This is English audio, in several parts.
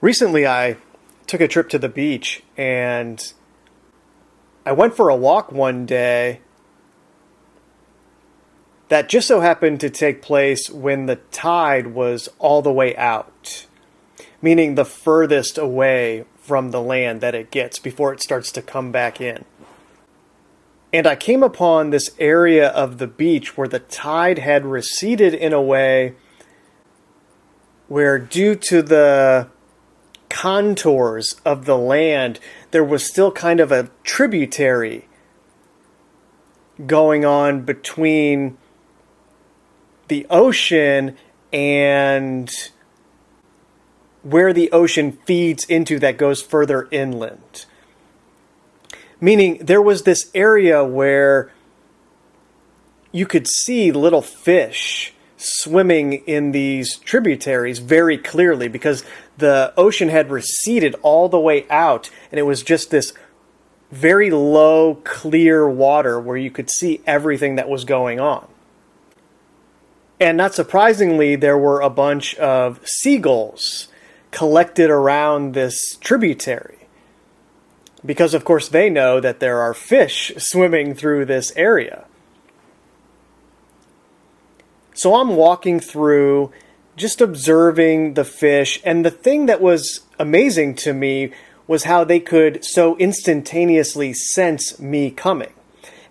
Recently, I took a trip to the beach and I went for a walk one day that just so happened to take place when the tide was all the way out, meaning the furthest away from the land that it gets before it starts to come back in. And I came upon this area of the beach where the tide had receded in a way where, due to the contours of the land, there was still kind of a tributary going on between the ocean and where the ocean feeds into that goes further inland. Meaning there was this area where you could see little fish swimming in these tributaries very clearly because the ocean had receded all the way out and it was just this very low, clear water where you could see everything that was going on. And not surprisingly, there were a bunch of seagulls collected around this tributary because, of course, they know that there are fish swimming through this area. So I'm walking through, just observing the fish, and the thing that was amazing to me was how they could so instantaneously sense me coming.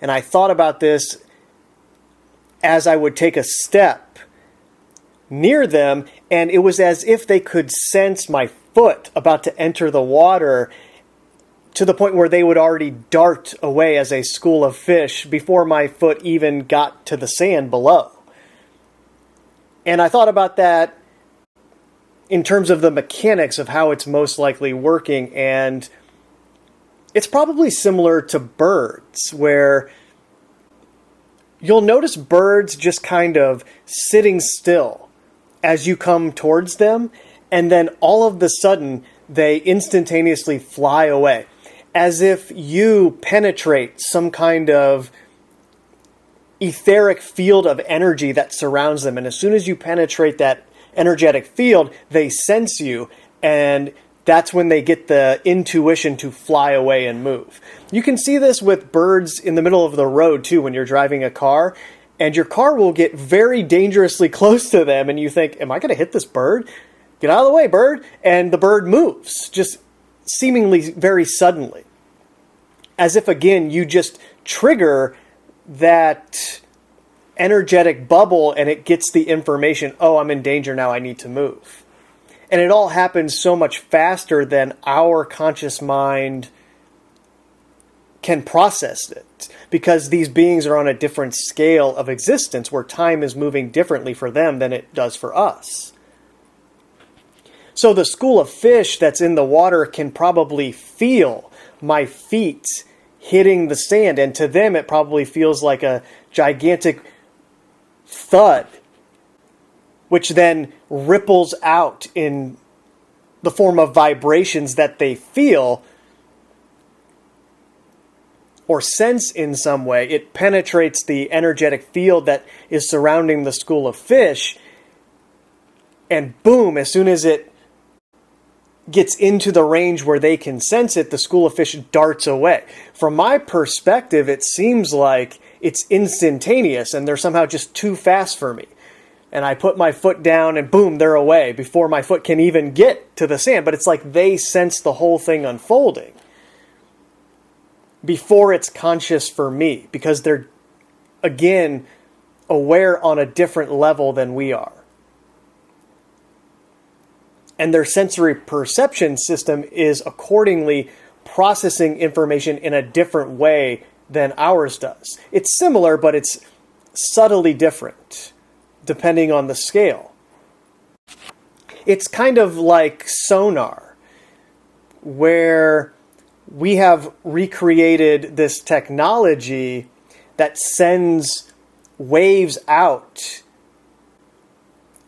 And I thought about this as I would take a step near them, and it was as if they could sense my foot about to enter the water to the point where they would already dart away as a school of fish before my foot even got to the sand below. And I thought about that in terms of the mechanics of how it's most likely working, and it's probably similar to birds, where you'll notice birds just kind of sitting still as you come towards them, and then all of a sudden they instantaneously fly away, as if you penetrate some kind of etheric field of energy that surrounds them. And as soon as you penetrate that energetic field, they sense you, and that's when they get the intuition to fly away and move. You can see this with birds in the middle of the road too when you're driving a car, and your car will get very dangerously close to them, and you think, am I going to hit this bird? Get out of the way, bird! And the bird moves, just seemingly very suddenly. As if, again, you just trigger that energetic bubble and it gets the information, oh, I'm in danger now, I need to move. And it all happens so much faster than our conscious mind can process it, because these beings are on a different scale of existence where time is moving differently for them than it does for us. So the school of fish that's in the water can probably feel my feet hitting the sand, and to them it probably feels like a gigantic thud, which then ripples out in the form of vibrations that they feel or sense in some way. It penetrates the energetic field that is surrounding the school of fish, and boom, as soon as it gets into the range where they can sense it, the school of fish darts away. From my perspective, it seems like it's instantaneous and they're somehow just too fast for me. And I put my foot down and boom, they're away before my foot can even get to the sand. But it's like they sense the whole thing unfolding before it's conscious for me, because they're, again, aware on a different level than we are. And their sensory perception system is accordingly processing information in a different way than ours does. It's similar, but it's subtly different, depending on the scale. It's kind of like sonar, where we have recreated this technology that sends waves out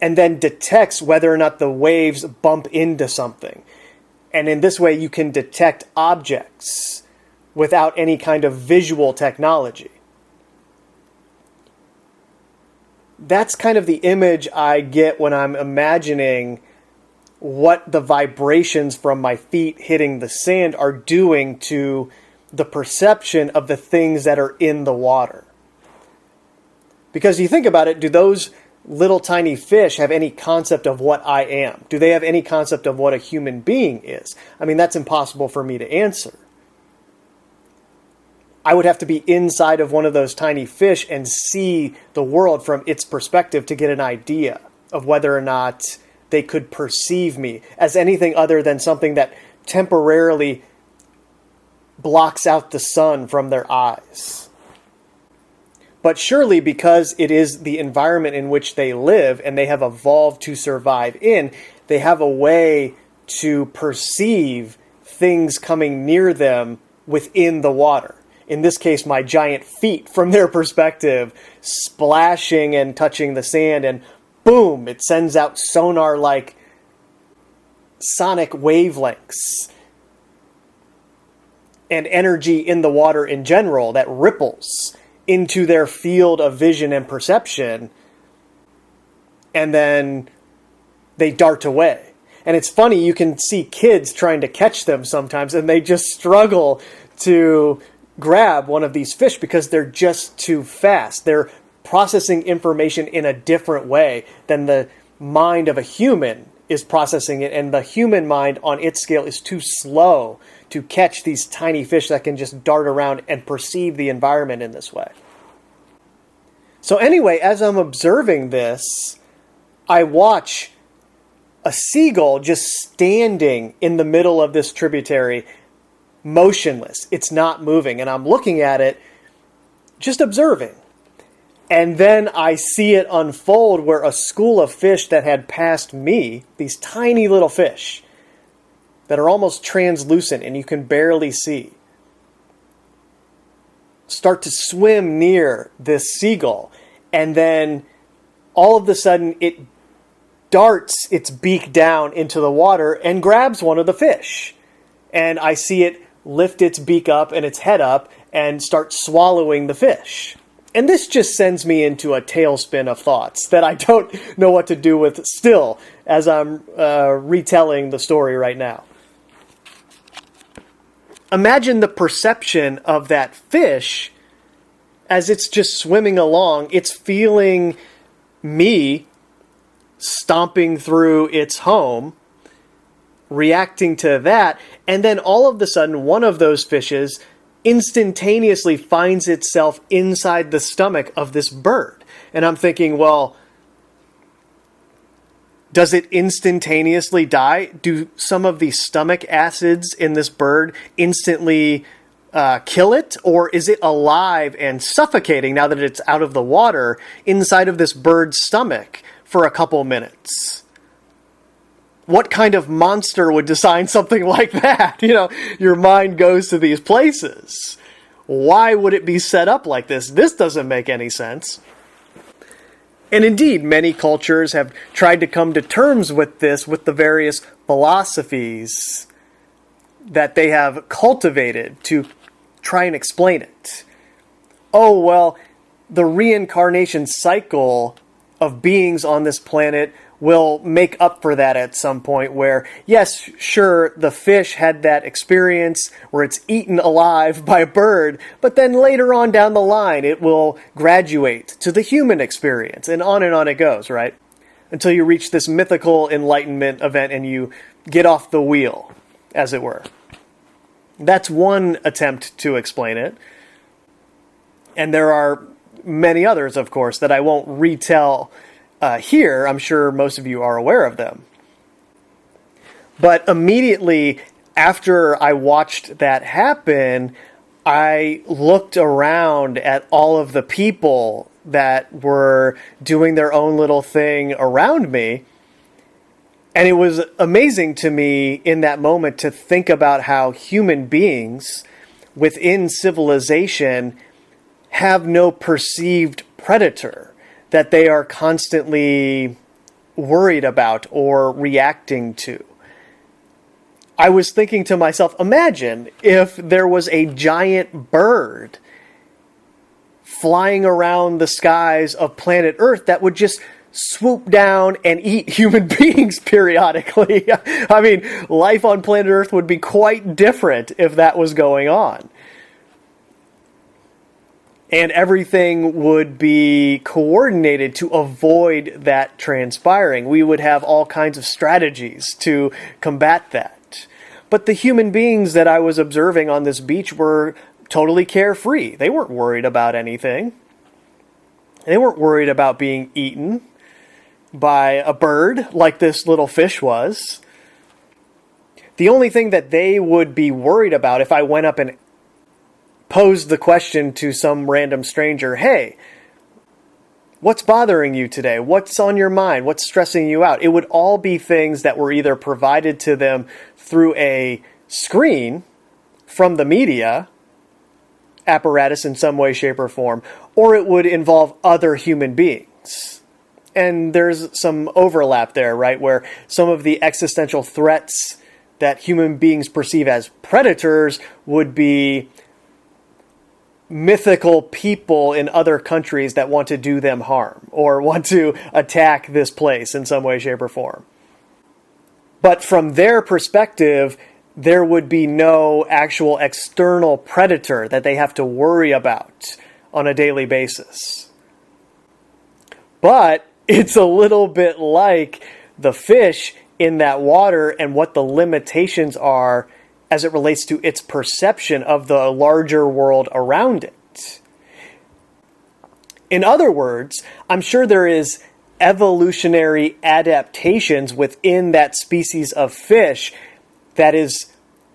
and then detects whether or not the waves bump into something. And in this way, you can detect objects without any kind of visual technology. That's kind of the image I get when I'm imagining what the vibrations from my feet hitting the sand are doing to the perception of the things that are in the water. Because you think about it, do those little tiny fish have any concept of what I am? Do they have any concept of what a human being is? I mean, that's impossible for me to answer. I would have to be inside of one of those tiny fish and see the world from its perspective to get an idea of whether or not they could perceive me as anything other than something that temporarily blocks out the sun from their eyes. But surely because it is the environment in which they live and they have evolved to survive in, they have a way to perceive things coming near them within the water. In this case, my giant feet, from their perspective, splashing and touching the sand, and boom, it sends out sonar-like sonic wavelengths and energy in the water in general that ripples into their field of vision and perception, and then they dart away. And it's funny, you can see kids trying to catch them sometimes, and they just struggle to grab one of these fish because they're just too fast. They're processing information in a different way than the mind of a human is processing it, and the human mind on its scale is too slow to catch these tiny fish that can just dart around and perceive the environment in this way. So anyway, as I'm observing this, I watch a seagull just standing in the middle of this tributary, motionless. It's not moving, and I'm looking at it, just observing. And then I see it unfold where a school of fish that had passed me, these tiny little fish that are almost translucent and you can barely see, start to swim near this seagull. And then all of a sudden it darts its beak down into the water and grabs one of the fish. And I see it lift its beak up and its head up and start swallowing the fish. And this just sends me into a tailspin of thoughts that I don't know what to do with still as I'm retelling the story right now. Imagine the perception of that fish as it's just swimming along. It's feeling me stomping through its home, reacting to that, and then all of a sudden one of those fishes instantaneously finds itself inside the stomach of this bird. And I'm thinking, well, does it instantaneously die? Do some of the stomach acids in this bird instantly kill it? Or is it alive and suffocating now that it's out of the water inside of this bird's stomach for a couple minutes? What kind of monster would design something like that? You know, your mind goes to these places. Why would it be set up like this? This doesn't make any sense. And indeed, many cultures have tried to come to terms with this with the various philosophies that they have cultivated to try and explain it. Oh, well, the reincarnation cycle of beings on this planet will make up for that at some point where, yes, sure, the fish had that experience where it's eaten alive by a bird, but then later on down the line, it will graduate to the human experience, and on it goes, right? Until you reach this mythical enlightenment event and you get off the wheel, as it were. That's one attempt to explain it. And there are many others, of course, that I won't retell here. I'm sure most of you are aware of them. But immediately after I watched that happen, I looked around at all of the people that were doing their own little thing around me. And it was amazing to me in that moment to think about how human beings within civilization have no perceived predator that they are constantly worried about or reacting to. I was thinking to myself, imagine if there was a giant bird flying around the skies of planet Earth that would just swoop down and eat human beings periodically. I mean, life on planet Earth would be quite different if that was going on. And everything would be coordinated to avoid that transpiring. We would have all kinds of strategies to combat that. But the human beings that I was observing on this beach were totally carefree. They weren't worried about anything. They weren't worried about being eaten by a bird like this little fish was. The only thing that they would be worried about if I went up and posed the question to some random stranger, hey, what's bothering you today? What's on your mind? What's stressing you out? It would all be things that were either provided to them through a screen from the media apparatus in some way, shape, or form, or it would involve other human beings. And there's some overlap there, right, where some of the existential threats that human beings perceive as predators would be mythical people in other countries that want to do them harm or want to attack this place in some way, shape, or form. But from their perspective, there would be no actual external predator that they have to worry about on a daily basis. But it's a little bit like the fish in that water and what the limitations are as it relates to its perception of the larger world around it. In other words, I'm sure there is evolutionary adaptations within that species of fish that is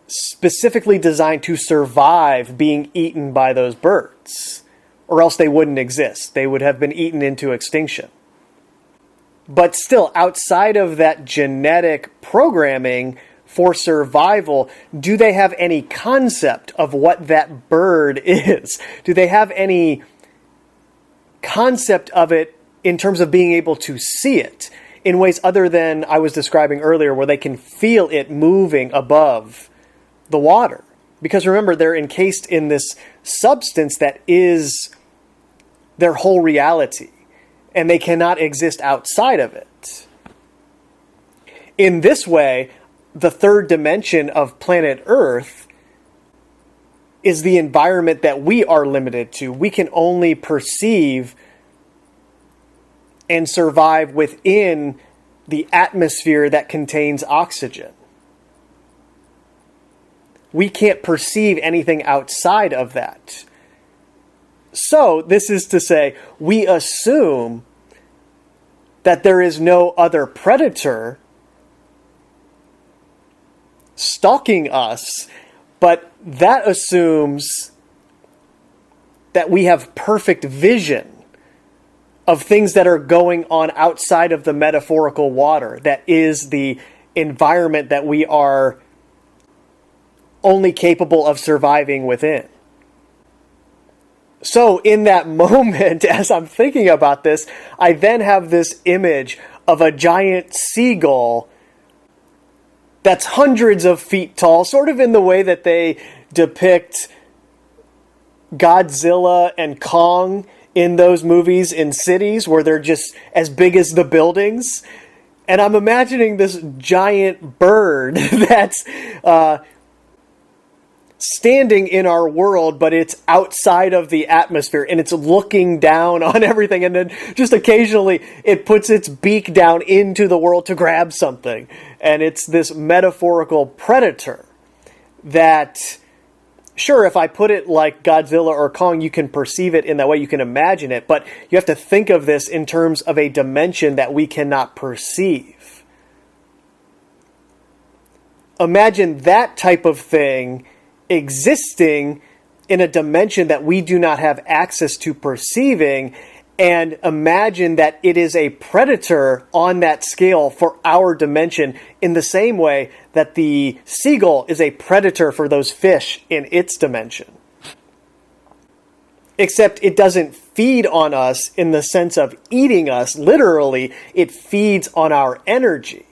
specifically designed to survive being eaten by those birds, or else they wouldn't exist. They would have been eaten into extinction. But still, outside of that genetic programming for survival, do they have any concept of what that bird is? Do they have any concept of it in terms of being able to see it in ways other than I was describing earlier, where they can feel it moving above the water? Because remember, they're encased in this substance that is their whole reality, and they cannot exist outside of it. In this way, the third dimension of planet Earth is the environment that we are limited to. We can only perceive and survive within the atmosphere that contains oxygen. We can't perceive anything outside of that. So, this is to say, we assume that there is no other predator stalking us, but that assumes that we have perfect vision of things that are going on outside of the metaphorical water. That is the environment that we are only capable of surviving within. So in that moment, as I'm thinking about this, I then have this image of a giant seagull that's hundreds of feet tall, sort of in the way that they depict Godzilla and Kong in those movies in cities where they're just as big as the buildings. And I'm imagining this giant bird that's standing in our world, but it's outside of the atmosphere and it's looking down on everything. And then just occasionally it puts its beak down into the world to grab something. And it's this metaphorical predator that, sure, if I put it like Godzilla or Kong, you can perceive it in that way, you can imagine it, but you have to think of this in terms of a dimension that we cannot perceive. Imagine that type of thing existing in a dimension that we do not have access to perceiving, and imagine that it is a predator on that scale for our dimension in the same way that the seagull is a predator for those fish in its dimension. Except it doesn't feed on us in the sense of eating us, literally, it feeds on our energy.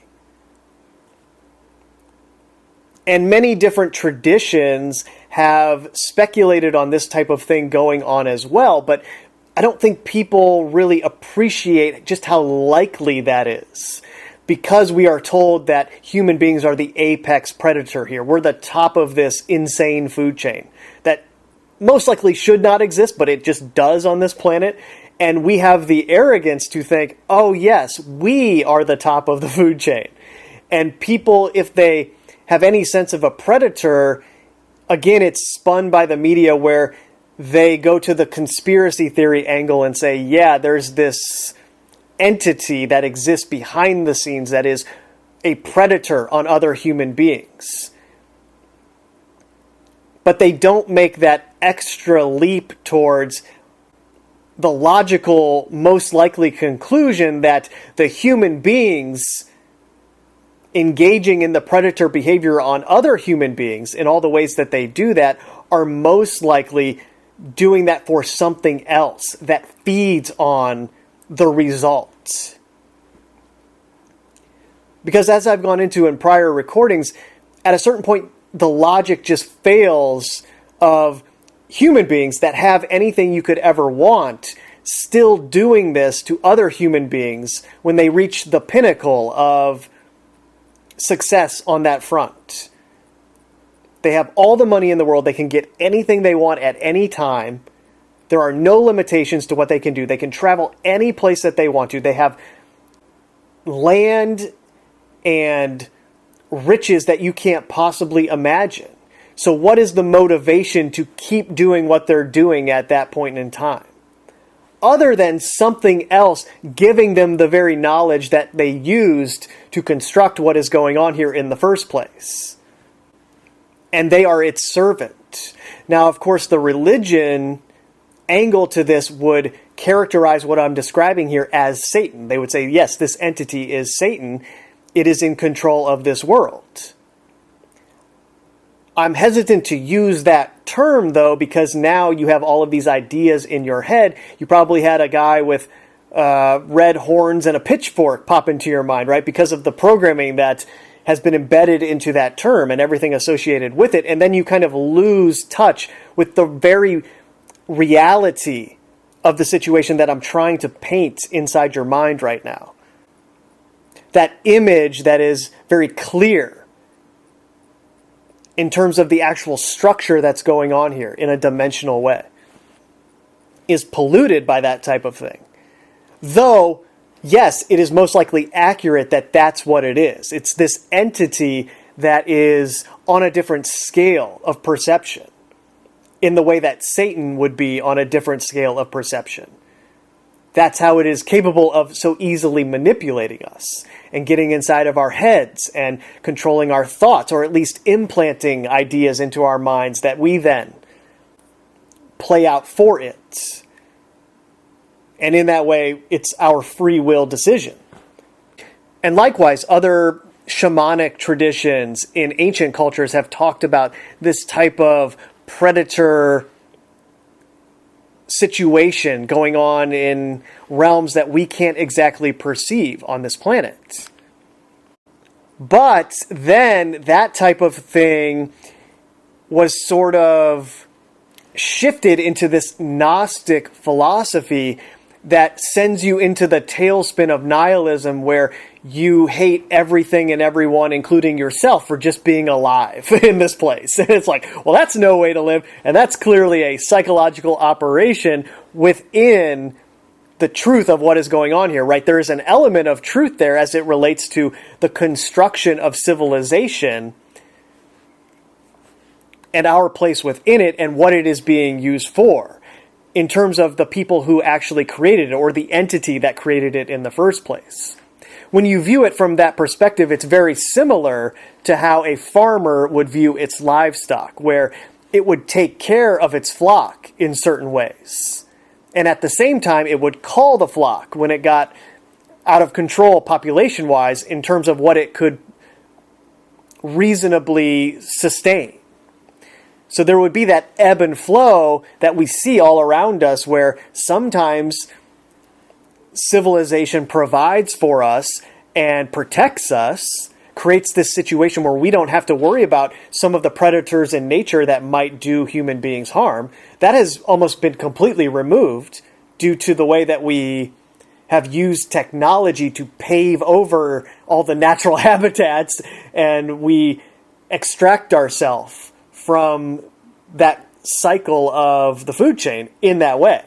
And many different traditions have speculated on this type of thing going on as well, but I don't think people really appreciate just how likely that is, because we are told that human beings are the apex predator here. We're the top of this insane food chain that most likely should not exist, but it just does on this planet. And we have the arrogance to think, oh yes, we are the top of the food chain. And people, if they have any sense of a predator, again, it's spun by the media where they go to the conspiracy theory angle and say, yeah, there's this entity that exists behind the scenes that is a predator on other human beings. But they don't make that extra leap towards the logical, most likely conclusion that the human beings engaging in the predator behavior on other human beings in all the ways that they do that are most likely doing that for something else that feeds on the result. Because as I've gone into in prior recordings, at a certain point, the logic just fails of human beings that have anything you could ever want still doing this to other human beings when they reach the pinnacle of success on that front. They have all the money in the world. They can get anything they want at any time. There are no limitations to what they can do. They can travel any place that they want to. They have land and riches that you can't possibly imagine. So what is the motivation to keep doing what they're doing at that point in time? Other than something else giving them the very knowledge that they used to construct what is going on here in the first place. And they are its servant. Now, of course, the religion angle to this would characterize what I'm describing here as Satan. They would say, yes, this entity is Satan. It is in control of this world. I'm hesitant to use that term, though, because now you have all of these ideas in your head. You probably had a guy with red horns and a pitchfork pop into your mind, right? Because of the programming that has been embedded into that term and everything associated with it. And then you kind of lose touch with the very reality of the situation that I'm trying to paint inside your mind right now. That image that is very clear in terms of the actual structure that's going on here in a dimensional way is polluted by that type of thing. Though, yes, it is most likely accurate that that's what it is. It's this entity that is on a different scale of perception in the way that Satan would be on a different scale of perception. That's how it is capable of so easily manipulating us and getting inside of our heads and controlling our thoughts, or at least implanting ideas into our minds that we then play out for it. And in that way, it's our free will decision. And likewise, other shamanic traditions in ancient cultures have talked about this type of predator situation going on in realms that we can't exactly perceive on this planet. But then that type of thing was sort of shifted into this Gnostic philosophy that sends you into the tailspin of nihilism, where you hate everything and everyone, including yourself, for just being alive in this place. And it's like, well, that's no way to live. And that's clearly a psychological operation within the truth of what is going on here, right? There is an element of truth there as it relates to the construction of civilization and our place within it and what it is being used for, in terms of the people who actually created it, or the entity that created it in the first place. When you view it from that perspective, it's very similar to how a farmer would view its livestock, where it would take care of its flock in certain ways. And at the same time, it would call the flock when it got out of control population-wise in terms of what it could reasonably sustain. So there would be that ebb and flow that we see all around us, where sometimes civilization provides for us and protects us, creates this situation where we don't have to worry about some of the predators in nature that might do human beings harm. That has almost been completely removed due to the way that we have used technology to pave over all the natural habitats, and we extract ourselves from that cycle of the food chain in that way.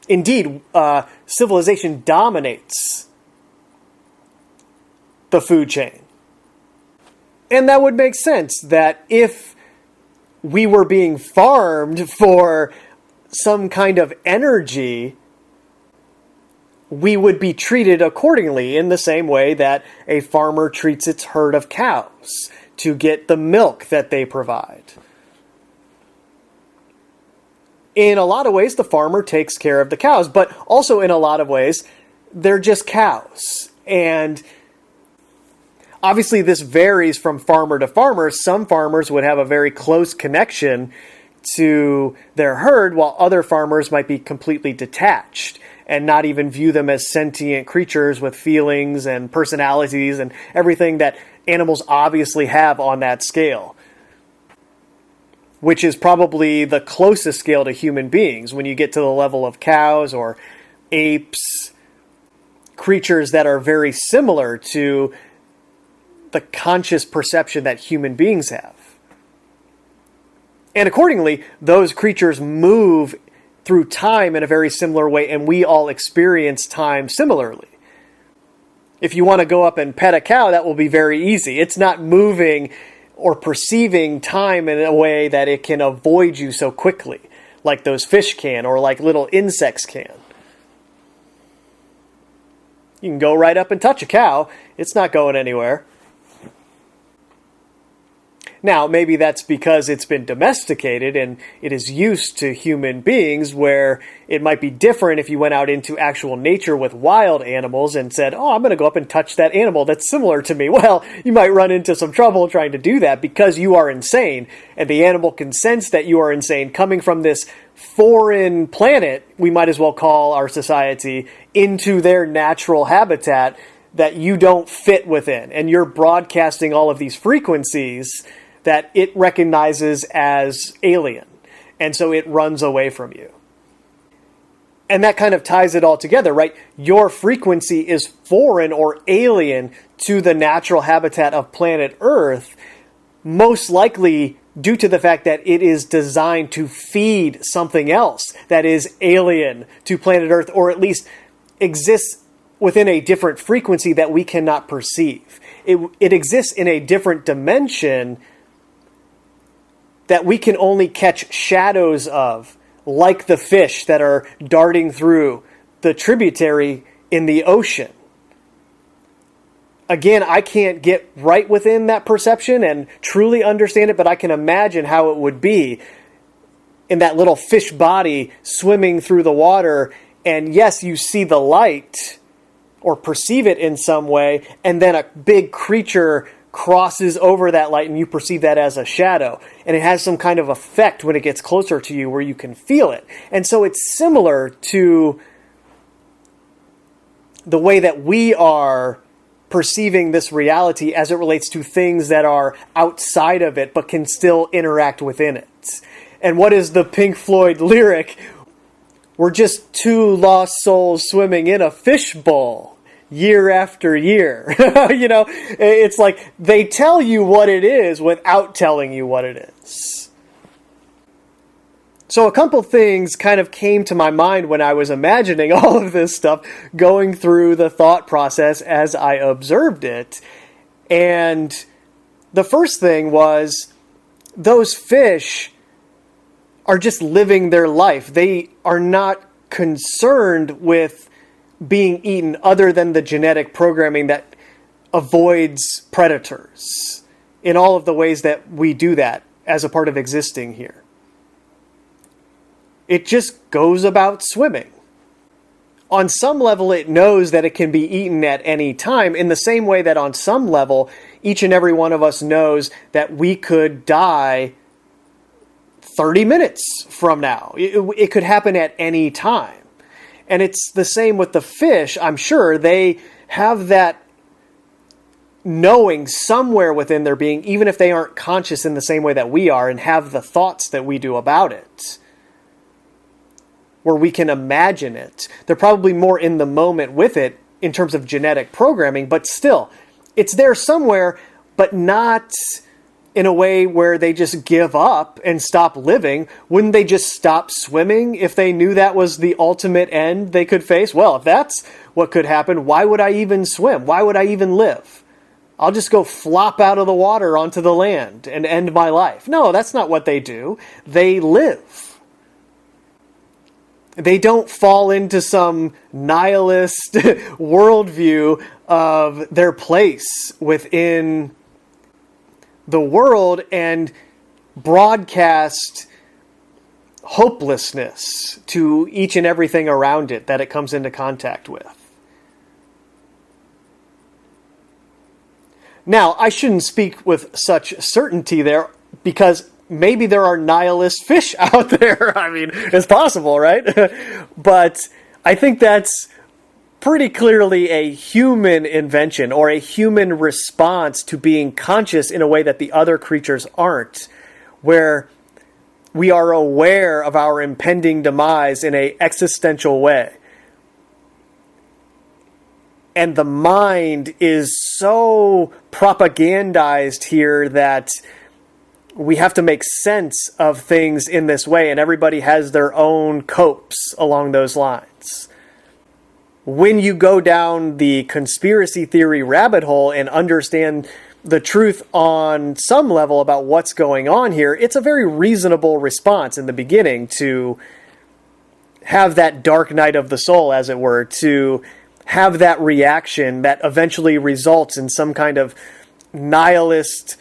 Indeed, civilization dominates the food chain. And that would make sense, that if we were being farmed for some kind of energy, we would be treated accordingly in the same way that a farmer treats its herd of cows to get the milk that they provide. In a lot of ways, the farmer takes care of the cows, but also in a lot of ways, they're just cows. And obviously, this varies from farmer to farmer. Some farmers would have a very close connection to their herd, while other farmers might be completely detached and not even view them as sentient creatures with feelings and personalities and everything that animals obviously have on that scale, which is probably the closest scale to human beings when you get to the level of cows or apes, creatures that are very similar to the conscious perception that human beings have. And accordingly, those creatures move through time in a very similar way, and we all experience time similarly. If you want to go up and pet a cow, that will be very easy. It's not moving or perceiving time in a way that it can avoid you so quickly, like those fish can, or like little insects can. You can go right up and touch a cow. It's not going anywhere. Now, maybe that's because it's been domesticated and it is used to human beings, where it might be different if you went out into actual nature with wild animals and said, oh, I'm going to go up and touch that animal that's similar to me. Well, you might run into some trouble trying to do that because you are insane, and the animal can sense that you are insane coming from this foreign planet, we might as well call our society, into their natural habitat that you don't fit within. And you're broadcasting all of these frequencies that it recognizes as alien. And so it runs away from you. And that kind of ties it all together, right? Your frequency is foreign or alien to the natural habitat of planet Earth, most likely due to the fact that it is designed to feed something else that is alien to planet Earth, or at least exists within a different frequency that we cannot perceive. It exists in a different dimension that we can only catch shadows of, like the fish that are darting through the tributary in the ocean. Again, I can't get right within that perception and truly understand it, but I can imagine how it would be in that little fish body swimming through the water. And yes, you see the light or perceive it in some way, and then a big creature crosses over that light and you perceive that as a shadow. And it has some kind of effect when it gets closer to you where you can feel it. And so it's similar to the way that we are perceiving this reality as it relates to things that are outside of it but can still interact within it. And what is the Pink Floyd lyric? We're just two lost souls swimming in a fishbowl year after year. You know, it's like they tell you what it is without telling you what it is. So a couple things kind of came to my mind when I was imagining all of this stuff, going through the thought process as I observed it. And the first thing was, those fish are just living their life. They are not concerned with being eaten other than the genetic programming that avoids predators in all of the ways that we do that as a part of existing here. It just goes about swimming. On some level, it knows that it can be eaten at any time, in the same way that on some level, each and every one of us knows that we could die 30 minutes from now. It could happen at any time. And it's the same with the fish. I'm sure they have that knowing somewhere within their being, even if they aren't conscious in the same way that we are and have the thoughts that we do about it. where we can imagine it. They're probably more in the moment with it in terms of genetic programming, but still, it's there somewhere, but not in a way where they just give up and stop living. Wouldn't they just stop swimming if they knew that was the ultimate end they could face? Well, if that's what could happen, why would I even swim? Why would I even live? I'll just go flop out of the water onto the land and end my life. No, that's not what they do. They live. They don't fall into some nihilist worldview of their place within the world and broadcast hopelessness to each and everything around it that it comes into contact with. Now, I shouldn't speak with such certainty there, because maybe there are nihilist fish out there. I mean, it's possible, right? But I think that's pretty clearly a human invention or a human response to being conscious in a way that the other creatures aren't, where we are aware of our impending demise in an existential way. And the mind is so propagandized here that we have to make sense of things in this way, and everybody has their own copes along those lines. When you go down the conspiracy theory rabbit hole and understand the truth on some level about what's going on here, it's a very reasonable response in the beginning to have that dark night of the soul, as it were, to have that reaction that eventually results in some kind of nihilist,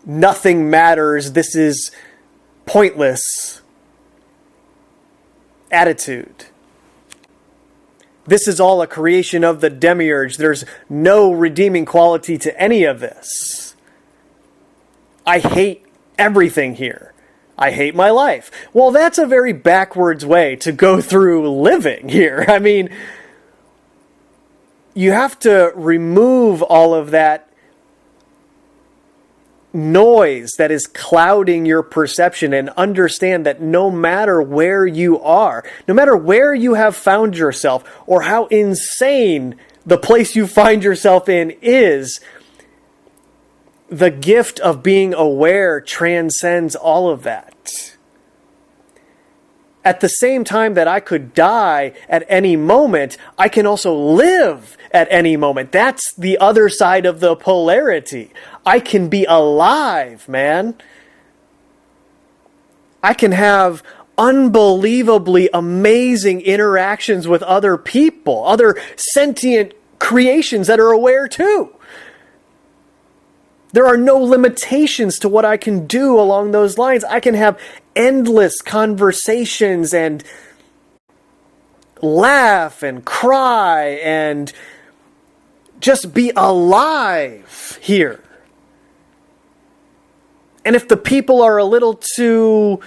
nothing matters, this is pointless attitude. This is all a creation of the demiurge. There's no redeeming quality to any of this. I hate everything here. I hate my life. Well, that's a very backwards way to go through living here. I mean, you have to remove all of that noise that is clouding your perception and understand that no matter where you are, no matter where you have found yourself or how insane the place you find yourself in is, the gift of being aware transcends all of that. At the same time that I could die at any moment, I can also live at any moment. That's the other side of the polarity. I can be alive, man. I can have unbelievably amazing interactions with other people, other sentient creations that are aware too. There are no limitations to what I can do along those lines. I can have endless conversations and laugh and cry and just be alive here. And if the people are a little too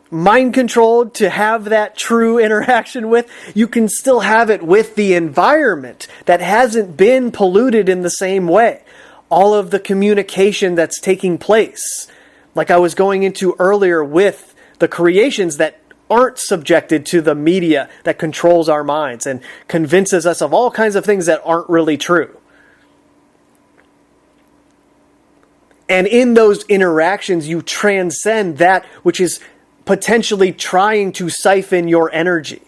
mind controlled to have that true interaction with, you can still have it with the environment that hasn't been polluted in the same way. All of the communication that's taking place, like I was going into earlier with the creations that aren't subjected to the media that controls our minds and convinces us of all kinds of things that aren't really true. And in those interactions, you transcend that which is potentially trying to siphon your energy,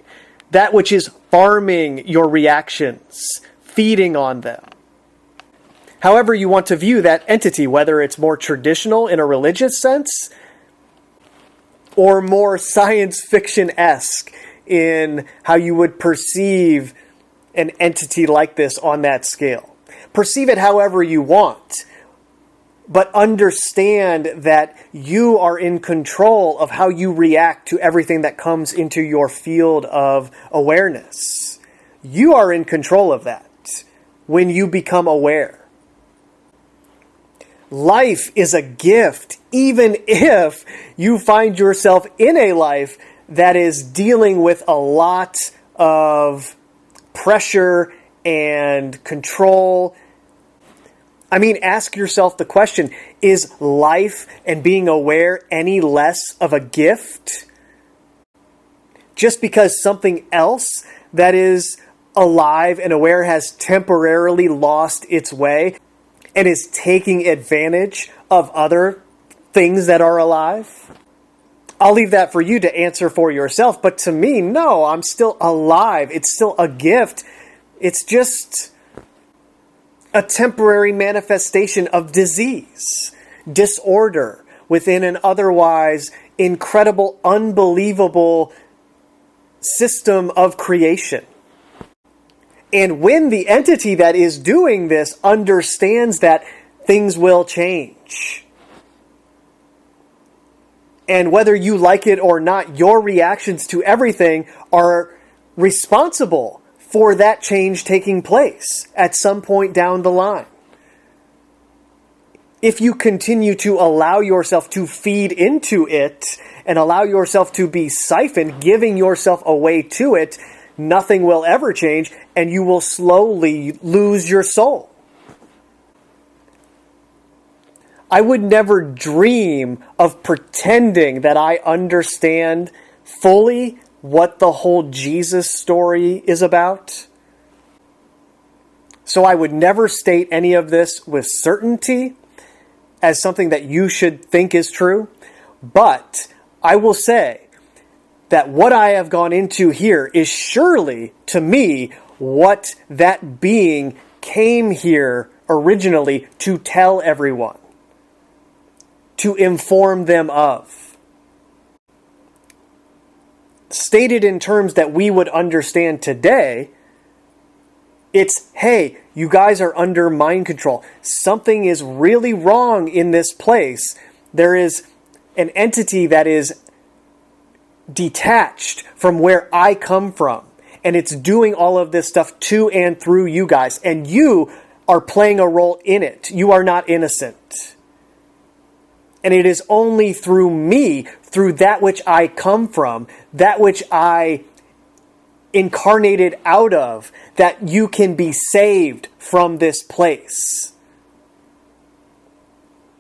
that which is farming your reactions, feeding on them. However you want to view that entity, whether it's more traditional in a religious sense or more science fiction-esque in how you would perceive an entity like this on that scale. Perceive it however you want, but understand that you are in control of how you react to everything that comes into your field of awareness. You are in control of that when you become aware. Life is a gift, even if you find yourself in a life that is dealing with a lot of pressure and control. I mean, ask yourself the question, is life and being aware any less of a gift? just because something else that is alive and aware has temporarily lost its way and is taking advantage of other things that are alive? I'll leave that for you to answer for yourself, but to me, no, I'm still alive. It's still a gift. It's just a temporary manifestation of disease, disorder within an otherwise incredible, unbelievable system of creation. And when the entity that is doing this understands that things will change, and whether you like it or not, your reactions to everything are responsible for that change taking place at some point down the line. If you continue to allow yourself to feed into it and allow yourself to be siphoned, giving yourself away to it, nothing will ever change, and you will slowly lose your soul. I would never dream of pretending that I understand fully what the whole Jesus story is about. So I would never state any of this with certainty as something that you should think is true. But I will say that what I have gone into here is surely, to me, what that being came here originally to tell everyone, to inform them of. Stated in terms that we would understand today, it's, hey, you guys are under mind control. Something is really wrong in this place. There is an entity that is detached from where I come from, and it's doing all of this stuff to and through you guys, and you are playing a role in it. You are not innocent. And it is only through me, through that which I come from, that which I incarnated out of, that you can be saved from this place.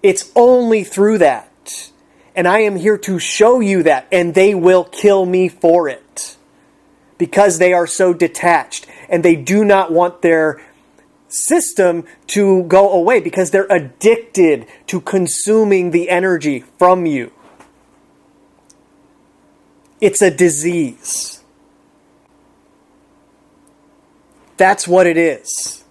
It's only through that. And I am here to show you that, and they will kill me for it. Because they are so detached, and they do not want their system to go away, because they're addicted to consuming the energy from you. It's a disease. That's what it is.